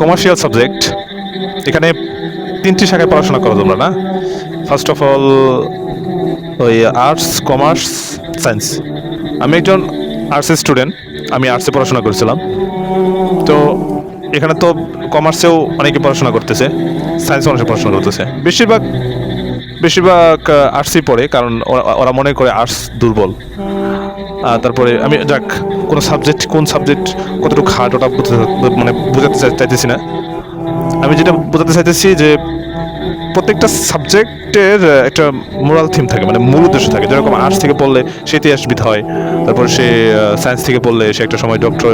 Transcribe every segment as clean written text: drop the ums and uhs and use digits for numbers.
Commercial subject, এখানে 3টি শাখায় পড়াশোনা করো তোমরা না। ফার্স্ট অফ অল ওই আর্টস, কমার্স, সায়েন্স। আমি একজন আর্টসের স্টুডেন্ট, আমি আর্টসে পড়াশোনা করছিলাম। তো এখানে তো কমার্সেও অনেকে পড়াশোনা করতেছে, সায়েন্সে অনেকে পড়াশোনা করতেছে। বেশিরভাগ আর্টসই পড়ে, কারণ ওরা মনে করে আর্টস দুর্বল। তারপরে আমি যাক কোন সাবজেক্ট কতটুকু হার্ড ওটা বোঝাতে চাইতেছি না। আমি যেটা বোঝাতে চাইতেছি যে প্রত্যেকটা সাবজেক্টের একটা মোরাল থিম থাকে, মানে মূল উদ্দেশ্য থাকে। যেরকম আর্টস থেকে পড়লে সে ইতিহাসবিদ হয়, তারপর সে সায়েন্স থেকে পড়লে সে একটা সময় ডক্টর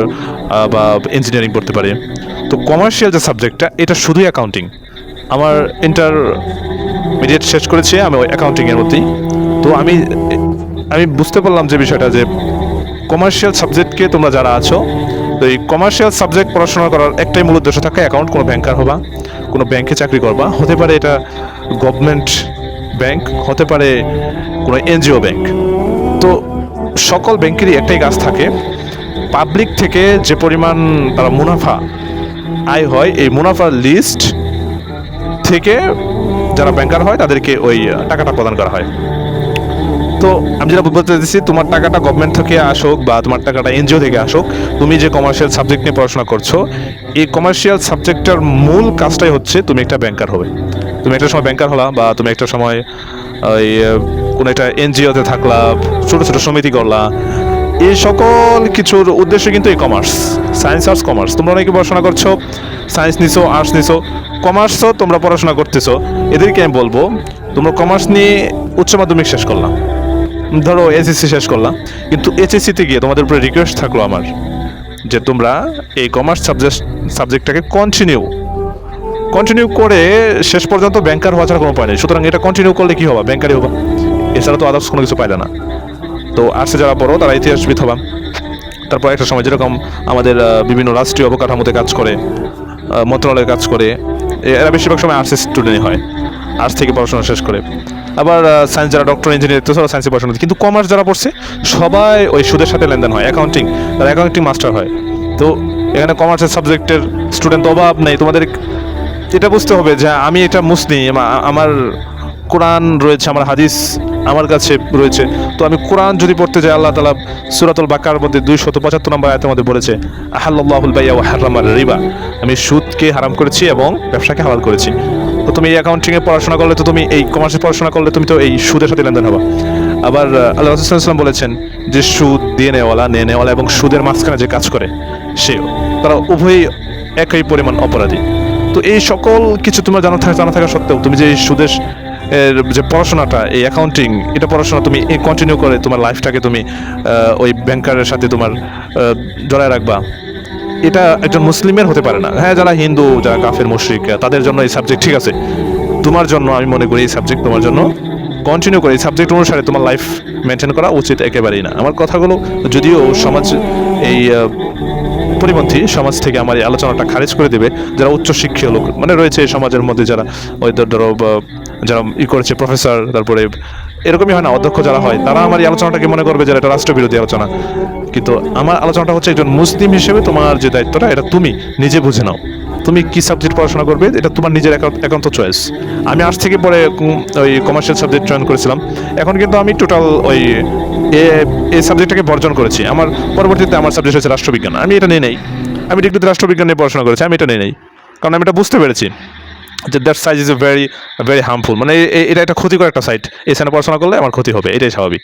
বা ইঞ্জিনিয়ারিং পড়তে পারে। তো কমার্শিয়াল যে সাবজেক্টটা, এটা শুধুই অ্যাকাউন্টিং। আমার ইন্টারমিডিয়েট শেষ করেছি আমি ওই অ্যাকাউন্টিংয়ের মধ্যেই। তো আমি বুঝতে পারলাম যে বিষয়টা, যে কমার্শিয়াল সাবজেক্টকে তোমরা যারা আছো, তো এই কমার্শিয়াল সাবজেক্ট পড়াশোনা করার একটাই মূল উদ্দেশ্য থাকে অ্যাকাউন্ট। কোনো ব্যাংকার হবা, কোনো ব্যাংকে চাকরি করবা, হতে পারে এটা গভর্নমেন্ট ব্যাংক, হতে পারে কোনো এনজিও ব্যাংক। তো সকল ব্যাংকেরই একটাই কাজ থাকে, পাবলিক থেকে যে পরিমাণ তারা মুনাফা আয় হয়, এই মুনাফার লিস্ট থেকে যারা ব্যাংকার হয় তাদেরকে ওই টাকাটা প্রদান করা হয়। তো আমি যেটা বলতে চাইছি, তোমার টাকাটা গভর্নমেন্ট থেকে আসুক বা তোমার টাকাটা এনজিও থেকে আসুক, তুমি যে কমার্শিয়াল সাবজেক্ট নিয়ে পড়াশোনা করছো, এই কমার্শিয়াল সাবজেক্টটার মূল কাজটাই হচ্ছে তুমি একটা ব্যাংকার হবে। তুমি একটা সময় ব্যাংকার হলা, বা তুমি একটা সময় ওই কোনো একটা এনজিওতে থাকলা, ছোটো ছোটো সমিতি করলা। এই সকল কিছুর উদ্দেশ্য কিন্তু এই কমার্স, সায়েন্স, আর্টস, কমার্স। তোমরা অনেকে পড়াশোনা করছো, সায়েন্স নিছো, আর্টস নিছো, কমার্সও তোমরা পড়াশোনা করতেছো। এদেরকে আমি বলবো, তোমরা কমার্স নিয়ে উচ্চ মাধ্যমিক শেষ করলাম, ধরো এসএসসি শেষ করলাম, কিন্তু এইচএসসিতে গিয়ে তোমাদের উপরে রিকোয়েস্ট থাকলো আমার, যে তোমরা এই কমার্স সাবজেক্টটাকে কন্টিনিউ করে শেষ পর্যন্ত ব্যাংকার হওয়া ছাড়া কোনো উপায় নেই। সুতরাং এটা কন্টিনিউ করলে কি হবে? ব্যাংকারই হবা, এছাড়া তো আদার্স কোনো কিছু পাইলে না। তো আর্টসে যারা পড়ো তারা ইতিহাসবিদ হবা। তারপর একটা সময় যেরকম আমাদের বিভিন্ন রাষ্ট্রীয় অবকাঠামোতে কাজ করে, মন্ত্রণালয়ে কাজ করে, এরা বেশিরভাগ সময় আর্টসের স্টুডেন্টই হয়, আর্টস থেকে পড়াশোনা শেষ করে। আবার সায়েন্স যারা ডক্টর, ইঞ্জিনিয়ার, তো তারা সায়েন্সে পড়াশোনা। কিন্তু কমার্স যারা পড়ছে সবাই ওই সুদের সাথে লেনদেন হয়, অ্যাকাউন্টিং, তারা অ্যাকাউন্টিং মাস্টার হয়। তো এখানে কমার্সের সাবজেক্টের স্টুডেন্ট অভাব নেই। তোমাদের এটা বুঝতে হবে যে আমি এটা মুসলিম, আমার কোরআন রয়েছে, আমার হাদিস আমার কাছে রয়েছে। তো আমি কোরআন যদি পড়তে যাই, আল্লাহ তাআলা সূরাতুল বাকারার মধ্যে 275 নম্বর আয়াতের মধ্যে বলেছে, আহাল্লাহুল বাইয়া ওয়া হারামার রিবা, আমি সুদকে হারাম করেছি এবং ব্যবসাকে হালাল করেছি। তো তুমি এই অ্যাকাউন্টিংয়ে পড়াশোনা করলে, তো তুমি এই কমার্সে পড়াশোনা করলে তুমি তো এই সুদের সাথে লেনদেন হবা। আবার আল্লাহ রাসূল সাল্লাল্লাহু আলাইহি ওয়াসাল্লাম বলেছেন যে সুদ দিয়ে নেওয়ালা, নেওয়ালা এবং সুদের মাঝখানে যে কাজ করে সেও, তারা উভয়ই একই পরিমাণ অপরাধী। তো এই সকল কিছু তোমার জানা থাকা সত্ত্বেও তুমি যে সুদের যে পড়াশোনাটা, এই অ্যাকাউন্টিং, এটা পড়াশোনা তুমি কন্টিনিউ করে তোমার লাইফটাকে তুমি ওই ব্যাংকারের সাথে তোমার জড়ায় রাখবা, এটা একজন মুসলিমের হতে পারে না। হ্যাঁ, যারা হিন্দু, যারা কাফের, মুশরিক, তাদের জন্য এই সাবজেক্ট ঠিক আছে। তোমার জন্য আমি মনে করি এই সাবজেক্ট তোমার জন্য কন্টিনিউ করে এই সাবজেক্ট অনুসারে তোমার লাইফ মেনটেন করা উচিত একেবারেই না। আমার কথাগুলো যদিও সমাজ এই পরিপন্থী সমাজ থেকে আমার এই আলোচনাটা খারিজ করে দেবে, যারা উচ্চশিক্ষিত লোক মানে রয়েছে এই সমাজের মধ্যে, যারা ওই ধরো যারা করেছে প্রফেসর, তারপরে এরকমই হয় না, অধ্যক্ষ যারা হয়, তারা আমার এই আলোচনাটাকে মনে করবে যে এটা রাষ্ট্রবিরোধী আলোচনা। কিন্তু আমার আলোচনাটা হচ্ছে একজন মুসলিম হিসেবে তোমার যে দায়িত্বটা, এটা তুমি নিজে বুঝে নাও। তুমি কি সাবজেক্ট পড়াশোনা করবে, এটা তোমার নিজের একান্ত চয়েস। আমি আর্টস থেকে পরে ওই কমার্শিয়াল সাবজেক্ট জয়েন করেছিলাম, এখন কিন্তু আমি টোটাল ওই এই সাবজেক্টটাকে বর্জন করেছি। আমার পরবর্তীতে আমার সাবজেক্ট হচ্ছে রাষ্ট্রবিজ্ঞান, আমি এটা নিয়ে নেই। আমি ডিগ্রিতে রাষ্ট্রবিজ্ঞান নিয়ে পড়াশোনা করেছি, আমি এটা নিয়ে নেই, কারণ আমি এটা বুঝতে পেরেছি যে that size is very very harmful, মানে এটা একটা ক্ষতিকর একটা সাইট, এখানে পড়াশোনা করলে আমার ক্ষতি হবে, এটাই স্বাভাবিক।